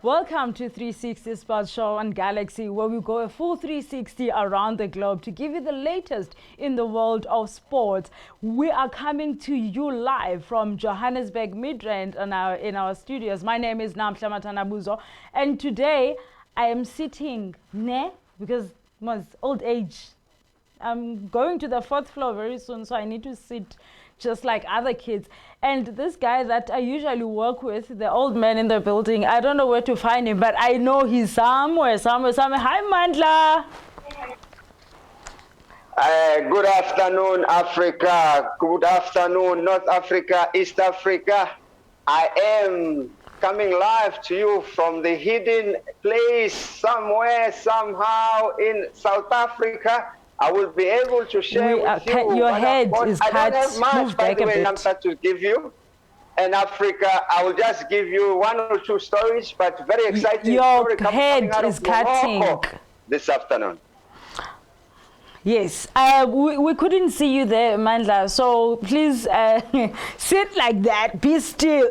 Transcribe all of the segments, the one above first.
Welcome to 360 Sports Show on Galaxy, where we go a full 360 around the globe to give you the latest in the world of sports. We are coming to you live from Johannesburg Midrand in our studios. My name is NAMHLA MATHANDABUZO, and today I am sitting because it was old age. I'm going to the 4th floor very soon, so I need to sit just like other kids. And this guy that I usually work with, the old man in the building, I don't know where to find him, but I know he's somewhere. Hi, Mandla. Good afternoon, Africa. Good afternoon, North Africa, East Africa. I am coming live to you from the hidden place somewhere, somehow in South Africa. I will be able to share with you. Your head is cut. I don't have much, Move by back the a way, bit. NAMHLA, to give you. In Africa, I will just give you 1 or 2 stories, but very exciting. Your story head out is of Morocco cutting. this afternoon. Yes, we couldn't see you there, Mandla, so please sit like that, be still,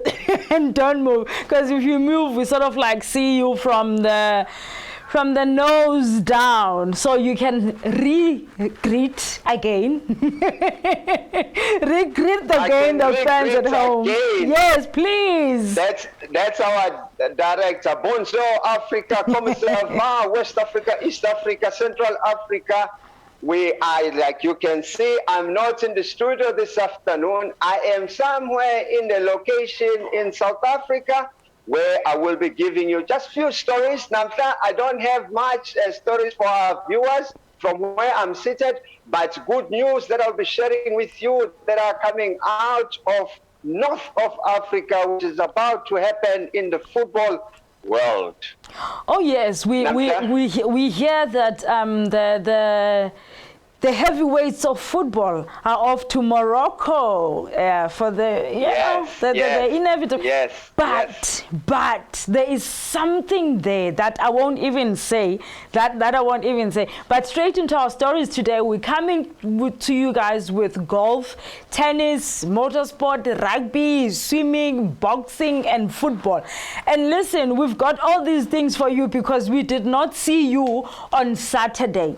and don't move, because if you move, we sort of like see you from the nose down, so you can re-greet again. Re-greet again the fans at home. Again. Yes, please. That's our director. Bonjour, Africa, Commissaire, West Africa, East Africa, Central Africa. We are, like you can see, I'm not in the studio this afternoon. I am somewhere in the location in South Africa, where I will be giving you just few stories. NAMHLA, I don't have much stories for our viewers from where I'm seated, but good news that I'll be sharing with you that are coming out of North of Africa, which is about to happen in the football world. Oh yes, we hear that the heavyweights of football are off to Morocco for the the inevitable. Yes. But there is something there that I won't even say. But straight into our stories today, we're coming to you guys with golf, tennis, motorsport, rugby, swimming, boxing, and football. And listen, we've got all these things for you because we did not see you on Saturday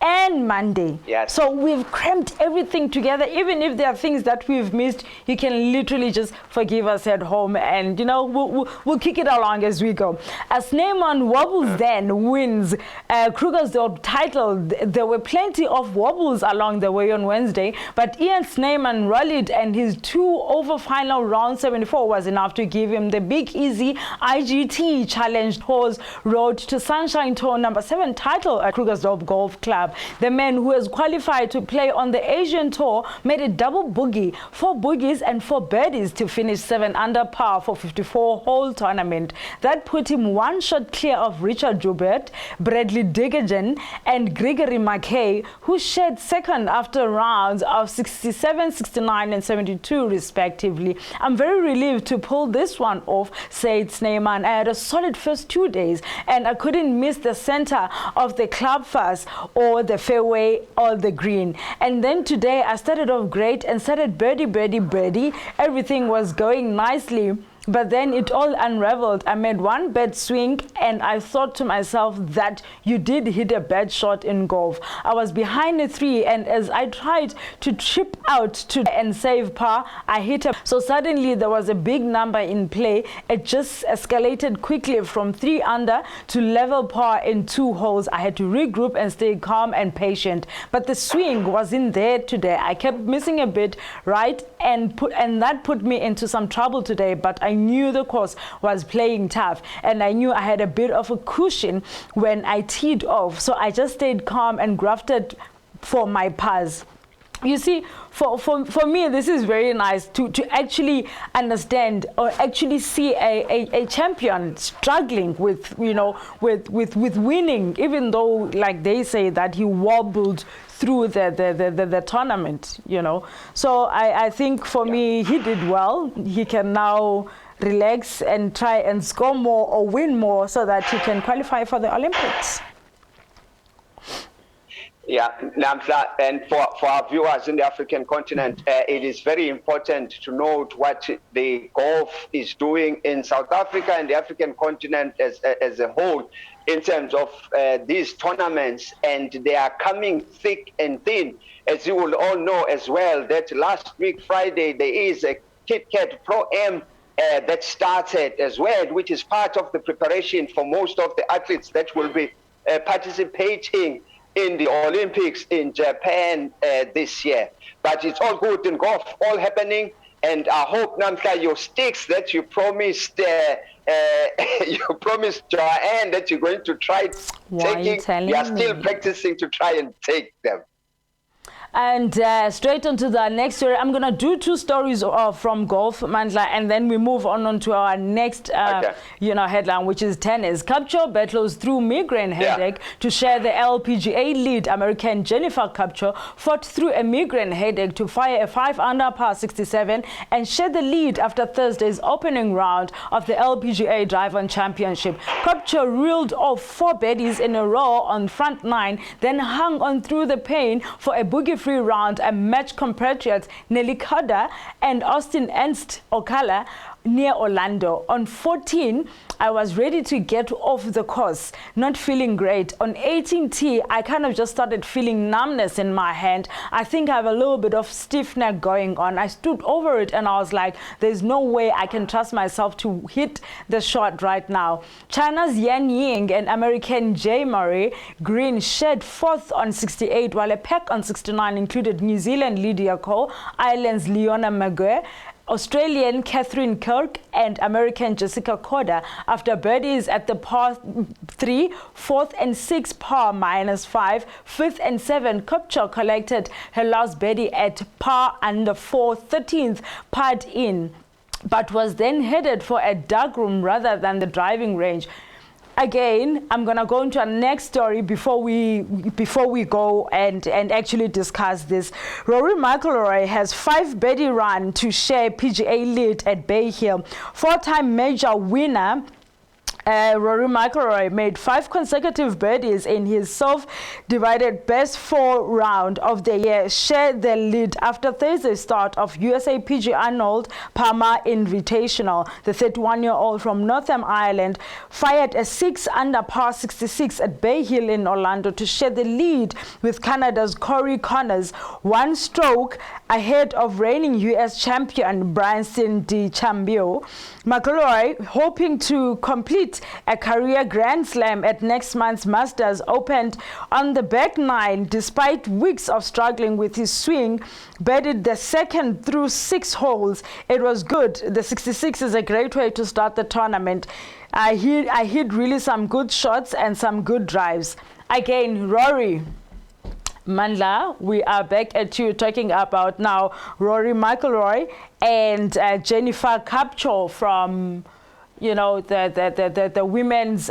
and Monday. Yes. So we've crammed everything together. Even if there are things that we've missed, you can literally just forgive us at home, and we'll kick it along as we go. As Snyman wobbles then wins Krugersdorp title. There were plenty of wobbles along the way on Wednesday, but Ian Snyman rallied, and his 2-over final round 74 was enough to give him the Big Easy IGT Challenge Tour's Road to Sunshine Tour number 7 title at Krugersdorp Golf Club. The man who has qualified to play on the Asian Tour made a double bogey, 4 bogeys and 4 birdies to finish 7 under par for 54-hole tournament. That put him 1 shot clear of Richard Joubert, Bradley Degajan, and Gregory McKay, who shared second after rounds of 67, 69, and 72 respectively. I'm very relieved to pull this one off, said Snyman. I had a solid first 2 days, and I couldn't miss the center of the club first, or the fairway, or the green. And then today I started off great and started birdie. Everything was going nicely, but then it all unraveled. I made 1 bad swing, and I thought to myself that you did hit a bad shot in golf. I was behind a 3, and as I tried to chip out and save par, I hit a. So suddenly there was a big number in play. It just escalated quickly from 3 under to level par in 2 holes. I had to regroup and stay calm and patient. But the swing wasn't there today. I kept missing a bit, right? And that put me into some trouble today. But I knew the course was playing tough, and I knew I had a bit of a cushion when I teed off. So I just stayed calm and grafted for my pars. You see, for me, this is very nice to actually understand or actually see a champion struggling with winning, even though, like they say, that he wobbled through the tournament, So I think for me, he did well. He can now relax and try and score more or win more so that he can qualify for the Olympics. Yeah, NAMHLA, and for our viewers in the African continent, it is very important to note what the golf is doing in South Africa and the African continent as a whole in terms of these tournaments, and they are coming thick and thin. As you will all know as well, that last week, Friday, there is a Kit Kat Pro-Am that started as well, which is part of the preparation for most of the athletes that will be participating in the Olympics in Japan this year. But it's all good in golf, all happening. And I hope, NAMHLA, your sticks that you promised, Joanne, that you're going to try taking, you are still practicing to try and take them. And straight on to the next story. I'm going to do two stories from golf, Mandla, and then we move on to our next headline, which is tennis. Kupcho battles through migraine headache to share the LPGA lead. American Jennifer Kupcho fought through a migraine headache to fire a 5-under par 67 and share the lead after Thursday's opening round of the LPGA Drive-On Championship. Kupcho reeled off 4 birdies in a row on front 9, then hung on through the pain for a boogie-free round and match compatriots Nelly Coda and Austin Ernst Ocala near Orlando. On 14, I was ready to get off the course, not feeling great. On 18T, I kind of just started feeling numbness in my hand. I think I have a little bit of stiff neck going on. I stood over it and I was like, there's no way I can trust myself to hit the shot right now. China's Yan Ying and American J. Murray Green shared 4th on 68, while a pack on 69 included New Zealand Lydia Ko, Ireland's Leona Maguire, Australian Catherine Kirk and American Jessica Coda after birdies at the par 3, 4th and 6th par -5, 5th and 7th. Kupcho collected her last birdie at par under 4, 13th putted in, but was then headed for a dark room rather than the driving range. Again, I'm going to go into our next story before we go and actually discuss this. Rory McIlroy has 5 birdie run to share PGA lead at Bay Hill. 4-time major winner Rory McIlroy made 5 consecutive birdies in his self-divided best 4 round of the year, shared the lead after Thursday's start of USAPG Arnold Palmer Invitational. The 31-year-old from Northern Ireland fired a 6-under par 66 at Bay Hill in Orlando to share the lead with Canada's Corey Connors, 1 stroke ahead of reigning U.S. champion Bryson DeChambeau. McIlroy, hoping to complete a career Grand Slam at next month's Masters, opened on the back 9 despite weeks of struggling with his swing, birdied the 2nd through 6 holes. It was good. The 66 is a great way to start the tournament. I hit really some good shots and some good drives. Again, Rory. Mandla, we are back at you talking about now Rory McIlroy and Jennifer Kupcho from, the women's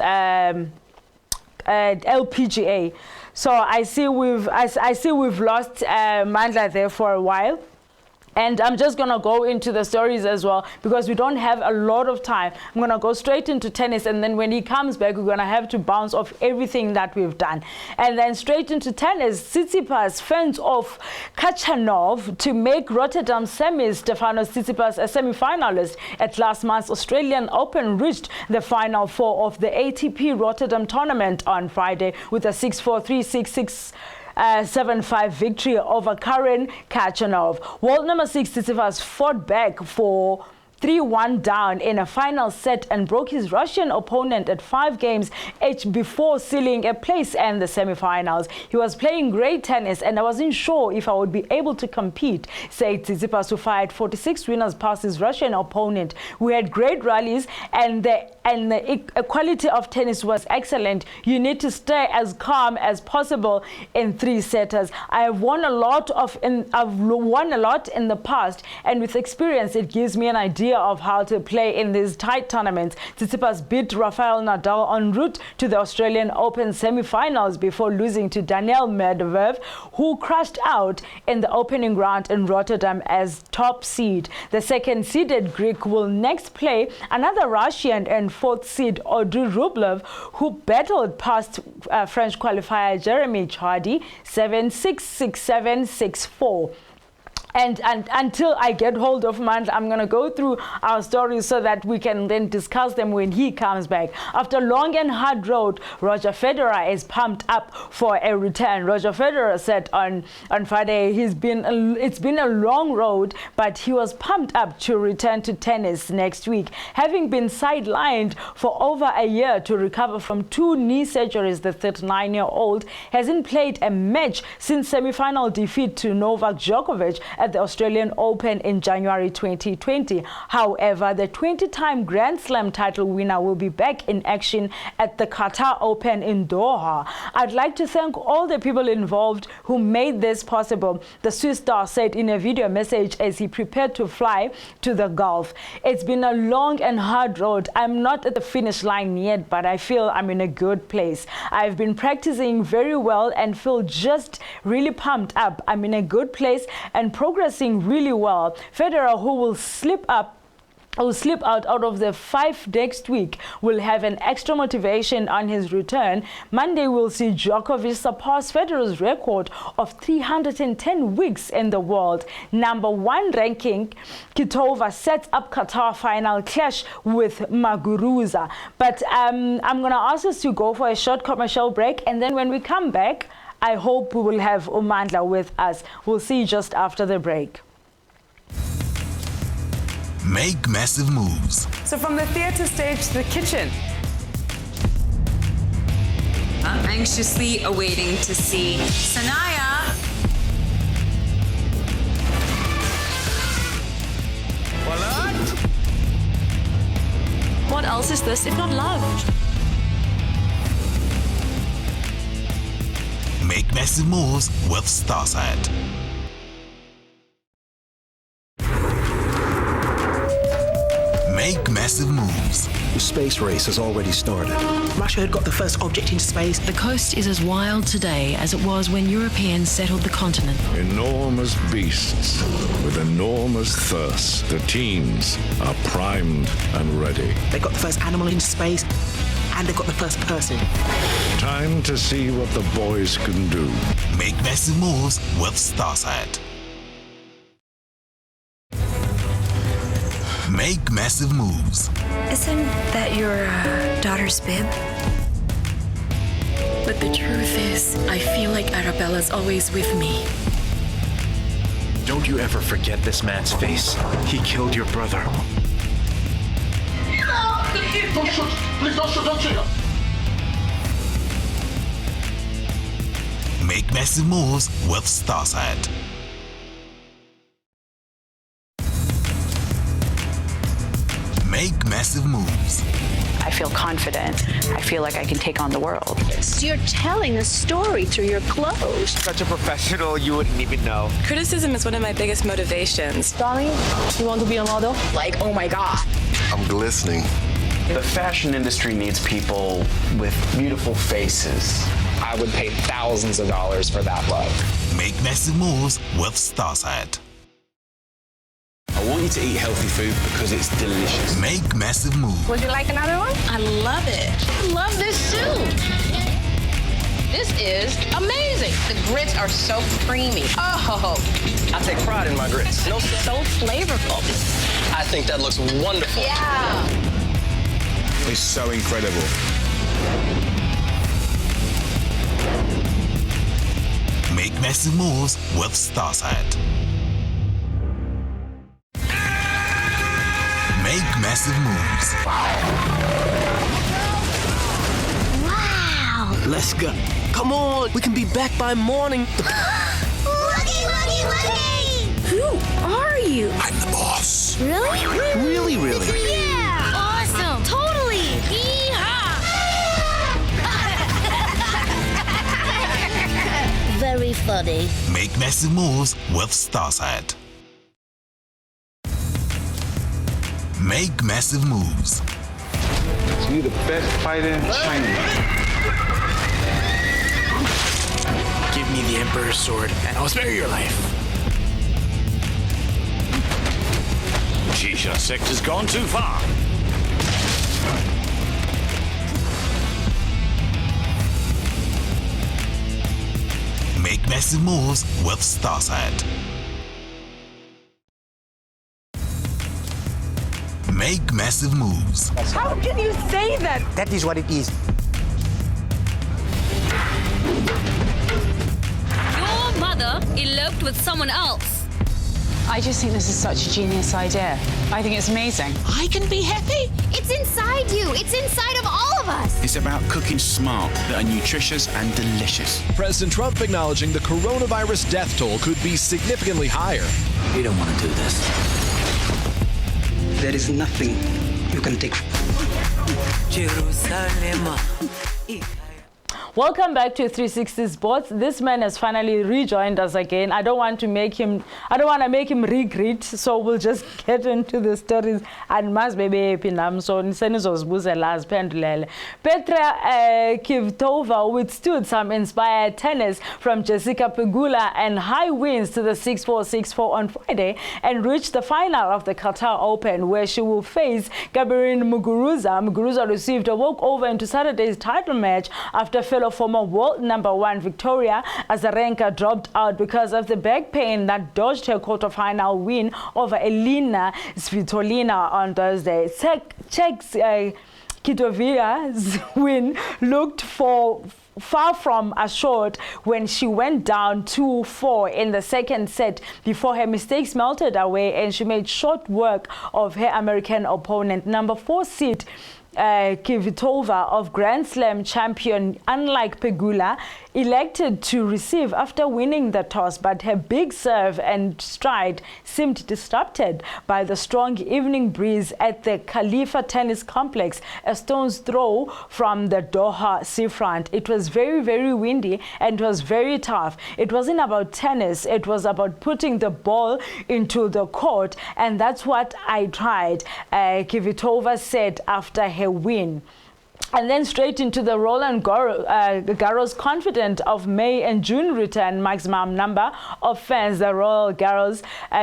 LPGA. So I see we've lost Mandla there for a while. And I'm just going to go into the stories as well because we don't have a lot of time. I'm going to go straight into tennis, and then when he comes back, we're going to have to bounce off everything that we've done. And then straight into tennis, Tsitsipas fends off Khachanov to make Rotterdam semis. Stefanos Tsitsipas, a semi-finalist at last month's Australian Open, reached the final 4 of the ATP Rotterdam tournament on Friday with a 6-4, 3-6, 7-5 victory over Karen Khachanov. World number 6 Tsitsipas fought back for 3-1 down in a final set and broke his Russian opponent at 5 games each before sealing a place in the semifinals. He was playing great tennis and I wasn't sure if I would be able to compete, said Tsitsipas, who fired 46 winners past his Russian opponent. We had great rallies and the quality of tennis was excellent. You need to stay as calm as possible in 3-setters. I've won a lot in the past, and with experience it gives me an idea idea of how to play in these tight tournaments. Tsitsipas beat Rafael Nadal en route to the Australian Open semi-finals before losing to Daniil Medvedev, who crashed out in the opening round in Rotterdam as top seed. The second-seeded Greek will next play another Russian and fourth seed Odry Rublev, who battled past French qualifier Jeremy Chardy 7-6, 6-7, 6-4. And until I get hold of Mandla, I'm going to go through our stories so that we can then discuss them when he comes back. After a long and hard road, Roger Federer is pumped up for a return. Roger Federer said on Friday it's been a long road, but he was pumped up to return to tennis next week. Having been sidelined for over a year to recover from 2 knee surgeries, the 39-year-old hasn't played a match since semi-final defeat to Novak Djokovic at the Australian Open in January 2020. However, the 20-time Grand Slam title winner will be back in action at the Qatar Open in Doha. I'd like to thank all the people involved who made this possible, the Swiss star said in a video message as he prepared to fly to the Gulf. It's been a long and hard road. I'm not at the finish line yet, but I feel I'm in a good place. I've been practicing very well and feel just really pumped up. I'm in a good place and progressing really well. Federer, who will slip out of the 5 next week, will have an extra motivation on his return. Monday will see Djokovic surpass Federer's record of 310 weeks in the world. Number 1 ranking, Kitova sets up Qatar final clash with Muguruza. But I'm going to ask us to go for a short commercial break, and then when we come back, I hope we will have Mandla with us. We'll see you just after the break. Make massive moves. So from the theater stage to the kitchen. I'm anxiously awaiting to see Sanaya. What else is this if not love? Make massive moves with Starsat. Make massive moves. The space race has already started. Russia had got the first object into space. The coast is as wild today as it was when Europeans settled the continent. Enormous beasts with enormous thirst. The teams are primed and ready. They got the first animal into space, and they've got the first person. Time to see what the boys can do. Make massive moves with Starsat. Make massive moves. Isn't that your daughter's bib? But the truth is, I feel like Arabella's always with me. Don't you ever forget this man's face. He killed your brother. Don't shoot! Please don't shoot! Don't shoot! Make massive moves with Starsat. Make massive moves. I feel confident. I feel like I can take on the world. You're telling a story through your clothes. Such a professional, you wouldn't even know. Criticism is one of my biggest motivations. Darling, you want to be a model? Like, oh my God. I'm glistening. The fashion industry needs people with beautiful faces. I would pay thousands of dollars for that look. Make massive moves with Starsat. I want you to eat healthy food because it's delicious. Make massive moves. Would you like another one? I love it. I love this soup. This is amazing. The grits are so creamy. Oh. I take pride in my grits. So flavorful. I think that looks wonderful. Yeah. It's so incredible. Make massive moves with Starsat. Make massive moves. Wow. Let's go. Come on, we can be back by morning. Woogie! Who are you? I'm the boss. Really? Really? Yeah. Awesome. Totally. Yeehaw. Very funny. Make massive moves with Starsat. Make massive moves. You're the best fighter in China. Give me the Emperor's sword, and I'll spare your life. Shisha sector's gone too far. Make massive moves with Starsat. Make massive moves. How can you say that? That is what it is. Your mother eloped with someone else. I just think this is such a genius idea. I think it's amazing. I can be happy. It's inside you. It's inside of all of us. It's about cooking smart that are nutritious and delicious. President Trump acknowledging the coronavirus death toll could be significantly higher. We don't want to do this. There is nothing you can take. Jerusalem. Welcome back to 360 Sports. This man has finally rejoined us again. I don't want to make him regret, so we'll just get into the stories. And mas bebe pinam so nisenizozibuza pendulele. Petra Kvitova withstood some inspired tennis from Jessica Pegula and high wins to the 6-4, 6-4 on Friday and reached the final of the Qatar Open, where she will face Gabrielle Muguruza. Muguruza received a walkover into Saturday's title match after fellow former world #1 Victoria Azarenka dropped out because of the back pain that dodged her quarterfinal win over Elina Svitolina on Thursday. Czech's Kvitova's win looked far from assured when she went down 2-4 in the second set before her mistakes melted away and she made short work of her American opponent. Number 4 seed Kvitova of Grand Slam champion, unlike Pegula, elected to receive after winning the toss, but her big serve and stride seemed disrupted by the strong evening breeze at the Khalifa Tennis Complex, a stone's throw from the Doha seafront. It was very, very windy and it was very tough. It wasn't about tennis, it was about putting the ball into the court, and that's what I tried, Kvitova said after her win. And then straight into the Roland Garros, confident of May and June return maximum number of fans. The Royal Garros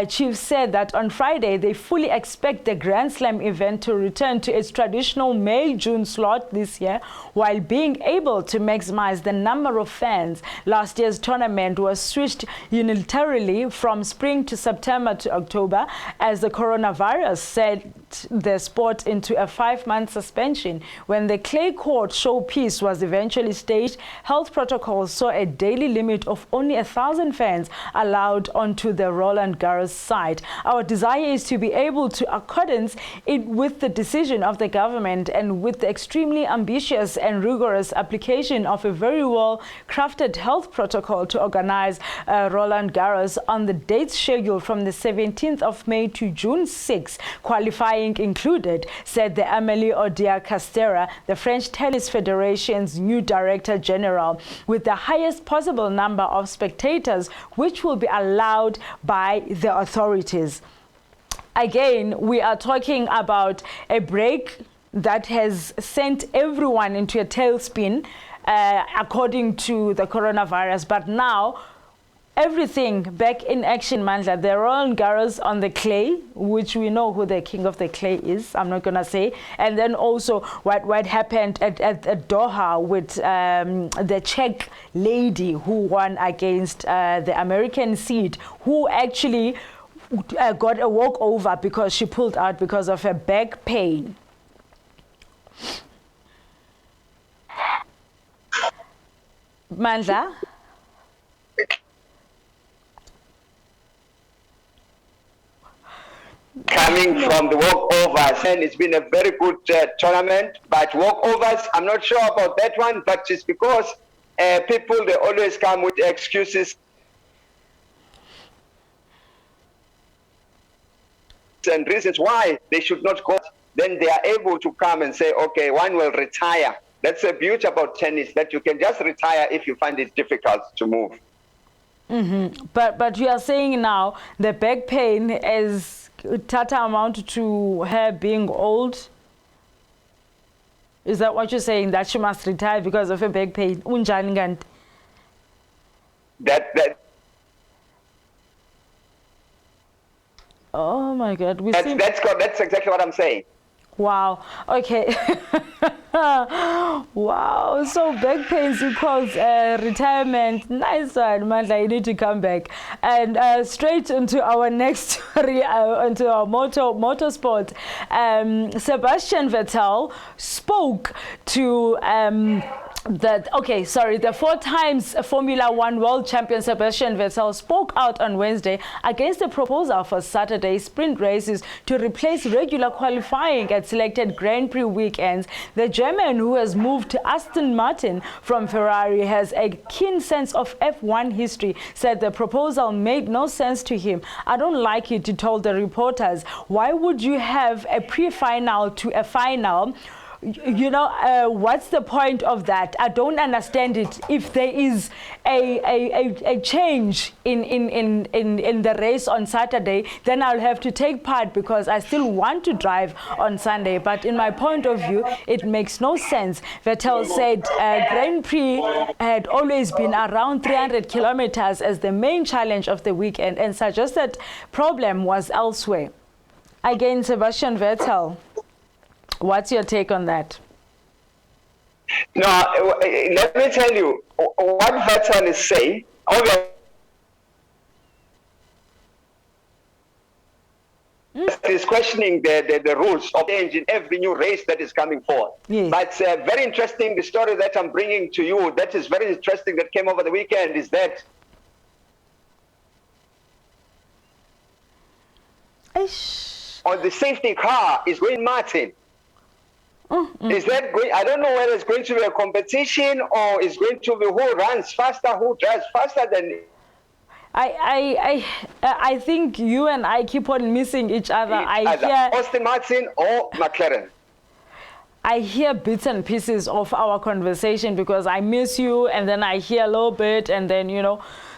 chief said that on Friday they fully expect the Grand Slam event to return to its traditional May-June slot this year, while being able to maximize the number of fans. Last year's tournament was switched unilaterally from spring to September to October as the coronavirus set the sport into a 5-month suspension. When the clay court showpiece was eventually staged, health protocols saw a daily limit of only 1,000 fans allowed onto the Roland Garros site. Our desire is to be able to accordance it with the decision of the government and with the extremely ambitious and rigorous application of a very well crafted health protocol to organize Roland Garros on the dates scheduled from the 17th of May to June 6, qualifying included, said the Amélie Odia-Castéra, the French Tennis Federation's new Director General, with the highest possible number of spectators, which will be allowed by the authorities. Again, we are talking about a break that has sent everyone into a tailspin, according to the coronavirus. But now, everything back in action, Mandla. The Roland Garros on the clay, which we know who the king of the clay is, I'm not going to say. And then also what happened at Doha with the Czech lady who won against the American seed, who actually got a walkover because she pulled out because of her back pain. Mandla? Coming from the walkovers, and it's been a very good tournament, but walkovers, I'm not sure about that one, but it's because people, they always come with excuses and reasons why they should not go. Then they are able to come and say, okay, one will retire. That's the beauty about tennis, that you can just retire if you find it difficult to move. Mm-hmm. But you are saying now the back pain is tantamount to her being old? Is that what you're saying, that she must retire because of her back pain? Unjani kanti? Oh my God. That's exactly what I'm saying. Wow. Okay. Wow. So back pains equals retirement. Nice one, Mandla. You need to come back. And straight into our next story, into our motorsport. Sebastian Vettel spoke to the 4 times Formula One world champion Sebastian Vettel spoke out on Wednesday against a proposal for Saturday sprint races to replace regular qualifying at selected Grand Prix weekends. The German, who has moved to Aston Martin from Ferrari, has a keen sense of F1 history, said the proposal made no sense to him. I don't like it, he told the reporters. Why would you have a pre-final to a final? You know, what's the point of that? I don't understand it. If there is a change in the race on Saturday, then I'll have to take part because I still want to drive on Sunday. But in my point of view, it makes no sense. Vettel said Grand Prix had always been around 300 kilometers as the main challenge of the weekend and suggested problem was elsewhere. Again, Sebastian Vettel. What's your take on that? No, let me tell you what Vettel is saying. He's questioning the rules of change in every new race that is coming forward. Yes. But very interesting, the story that I'm bringing to you, that is very interesting, that came over the weekend, is that on the safety car is going Martin. Is that going? I don't know whether it's going to be a competition or it's going to be who runs faster, who drives faster than. I think you and I keep on missing each other. I hear Aston Martin or McLaren. I hear bits and pieces of our conversation because I miss you, and then I hear a little bit, and then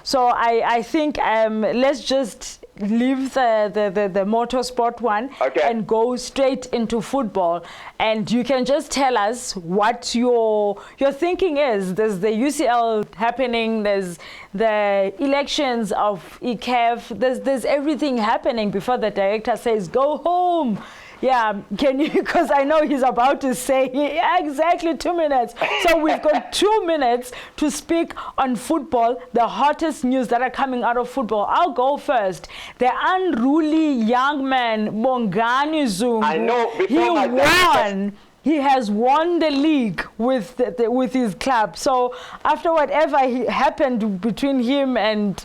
So I think let's just leave the motorsport one and go straight into football. And you can just tell us what your thinking is. There's the UCL happening. There's the elections of ECAF. There's everything happening before the director says go home. Yeah, can you, because I know he's about to say exactly 2 minutes. So we've got 2 minutes to speak on football, the hottest news that are coming out of football. I'll go first. The unruly young man, Bongani Zungu, I know, he has won the league with his club. So after whatever happened between him and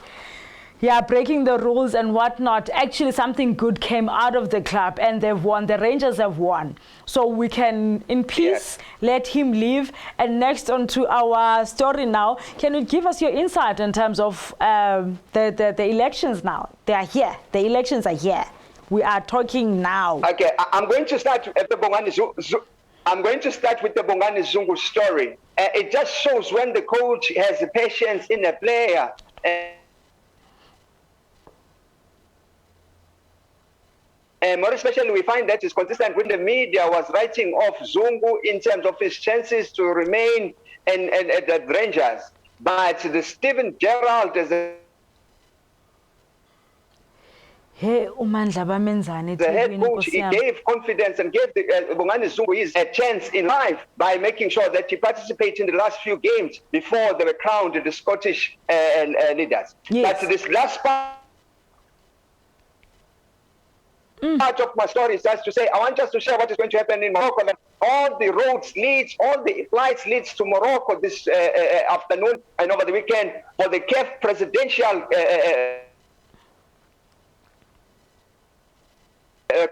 breaking the rules and whatnot, actually something good came out of the club and they've won. The Rangers have won. So we can, in peace, let him leave. And next on to our story now, can you give us your insight in terms of the elections now? They are here. The elections are here. We are talking now. Okay, I'm going to start with the Bongani Zungu. I'm going to start with the Bongani Zungu story. It just shows when the coach has patience in a player. More especially, we find that is consistent when the media was writing off Zungu in terms of his chances to remain at the Rangers. But the Steven Gerrard is the head coach. He gave confidence and gave Bongani Zungu a chance in life by making sure that he participated in the last few games before they were crowned the Scottish leaders. Yes. But this last part of my story is just to say, I want us to share what is going to happen in Morocco. That all the roads leads, all the flights leads to Morocco this afternoon and over the weekend for the CAF presidential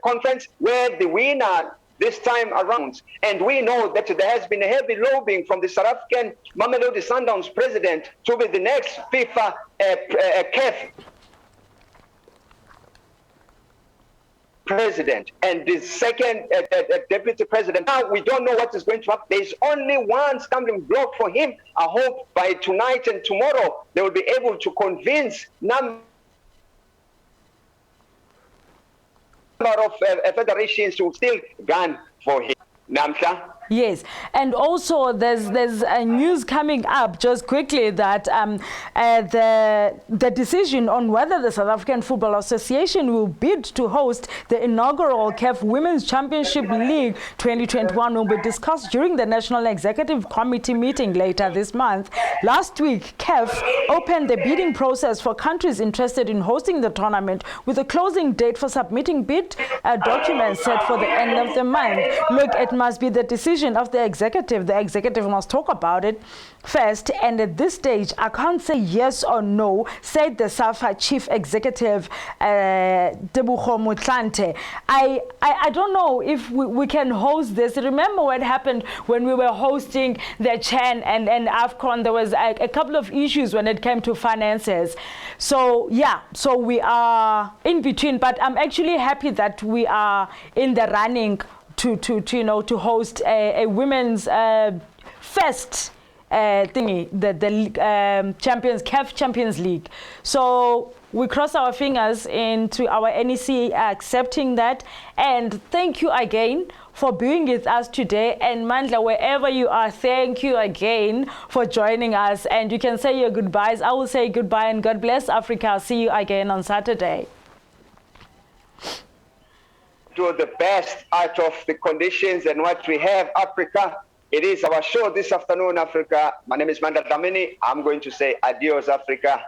conference, where the winner this time around. And we know that there has been a heavy lobbying from the South African Mamelodi Sundowns president to be the next FIFA CAF president and the second deputy president. Now we don't know what is going to happen. There's only one stumbling block for him. I hope by tonight and tomorrow they will be able to convince number of federations who still gun for him. NAMHLA? Yes, and also there's a news coming up just quickly that the decision on whether the South African Football Association will bid to host the inaugural CAF Women's Championship League 2021 will be discussed during the National Executive Committee meeting later this month. Last week, CAF opened the bidding process for countries interested in hosting the tournament with a closing date for submitting bid documents set for the end of the month. Look, it must be the decision of the executive. The executive must talk about it first, and at this stage I can't say yes or no, said the SAFA chief executive Tebogo Motlanthe. I don't know if we can host this. Remember what happened when we were hosting the CHAN and AFCON? There was a couple of issues when it came to finances. So yeah, so we are in between, but I'm actually happy that we are in the running to host a women's first thingy, the Champions CAF Champions League. So we cross our fingers into our NEC accepting that, and thank you again for being with us today. And Mandla, wherever you are, thank you again for joining us, and you can say your goodbyes. I will say goodbye and God bless Africa. I'll see you again on Saturday. Do the best out of the conditions and what we have, Africa. It is our show this afternoon, Africa. My name is Manda Damini. I'm going to say adios, Africa.